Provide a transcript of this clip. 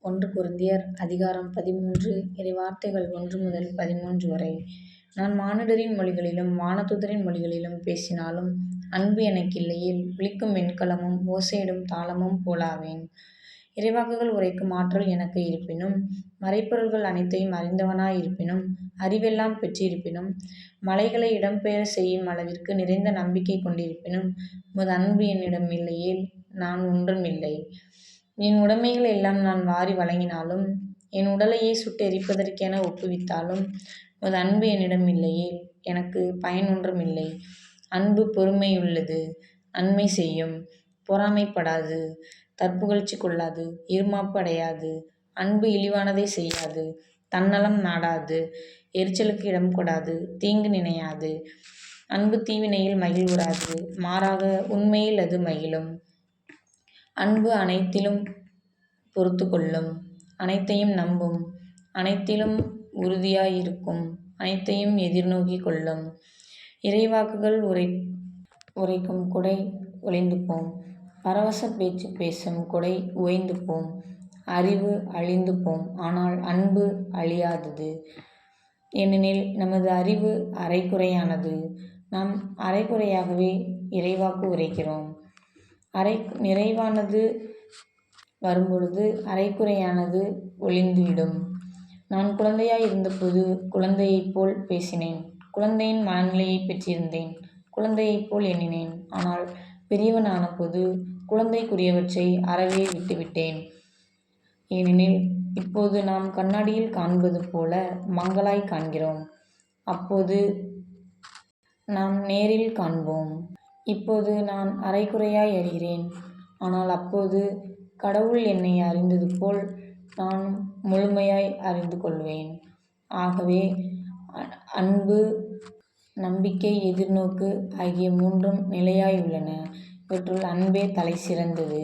ஒன்று கொரிந்தியர் அதிகாரம் 13 இறைவார்த்தைகள் 1 முதல் 13 வரை. நான் மானிடரின் மொழிகளிலும் வானதூதரின் மொழிகளிலும் பேசினாலும் அன்பு எனக்கில்லையேல் ஒலிக்கும் வெண்கலமும் ஓசையிடும் தாளமும் போலாவேன். இறைவாக்குகள் உரைக்கும் ஆற்றல் எனக்கு இருப்பினும் மறைபொருள்கள் அனைத்தையும் அறிந்தவனாயிருப்பினும் அறிவெல்லாம் பெற்றிருப்பினும் மலைகளை இடம்பெயரச் செய்யும் அளவிற்கு நிறைந்த நம்பிக்கை கொண்டிருப்பினும் உமது அன்பு என்னிடம் இல்லையேல் நான் ஒன்றுமில்லை. என் உடைமைகள் எல்லாம் நான் வாரி வழங்கினாலும் என் உடலையே சுட்டெரிப்பதற்கென ஒப்புவித்தாலும் உமது அன்பு என்னிடம் இல்லையேல் எனக்கு பயன் ஒன்றுமில்லை. அன்பு பொறுமையுள்ளது, நன்மை செய்யும், பொறாமைப்படாது, தற்புகழ்ச்சி கொள்ளாது, இருமாப்பு அடையாது. அன்பு இழிவானதை செய்யாது, தன்னலம் நாடாது, எரிச்சலுக்கு இடம் கொடாது, தீங்கு நினையாது. அன்பு தீவினையில் மகிழ்வுறாது, மாறாக உண்மையில் அது மகிழும். அன்பு அனைத்திலும் பொறுத்துக்கொள்ளும், அனைத்தையும் நம்பும், அனைத்திலும் உறுதியாயிருக்கும், அனைத்தையும் எதிர்நோக்கிக் கொள்ளும். இறைவாக்குகள் உரைக்கும் கொடை ஒழிந்து போம், பரவசப் பேச்சு பேசும் கொடை உவைந்து போம், அறிவு அழிந்து போம், ஆனால் அன்பு அழியாதது. ஏனெனில் நமது அறிவு அரைகுறையானது, நாம் அரைகுறையாகவே இறைவாக்கு உரைக்கிறோம். நிறைவானது வரும்பொழுது அரைகுறையானது ஒழிந்துவிடும். நான் குழந்தையாய் இருந்தபோது குழந்தையைப் போல் பேசினேன், குழந்தையின் மனநிலையைப் பெற்றிருந்தேன், குழந்தையைப் போல் எண்ணினேன். ஆனால் பெரியவன் ஆனபோது குழந்தைக்குரியவற்றை அறவே விட்டுவிட்டேன். ஏனெனில் இப்போது நாம் கண்ணாடியில் காண்பது போல மங்கலாய்க் காண்கிறோம், அப்போது நாம் நேரில் காண்போம். இப்போது நான் அரைகுறையாய் அறிகிறேன், ஆனால் அப்போது கடவுள் என்னை அறிந்தது போல் நான் முழுமையாய் அறிந்து கொள்வேன். ஆகவே அன்பு, நம்பிக்கை, எதிர்நோக்கு ஆகிய மூன்றும் நிலையாய் உள்ளன. இவற்றுள் அன்பே தலைசிறந்தது.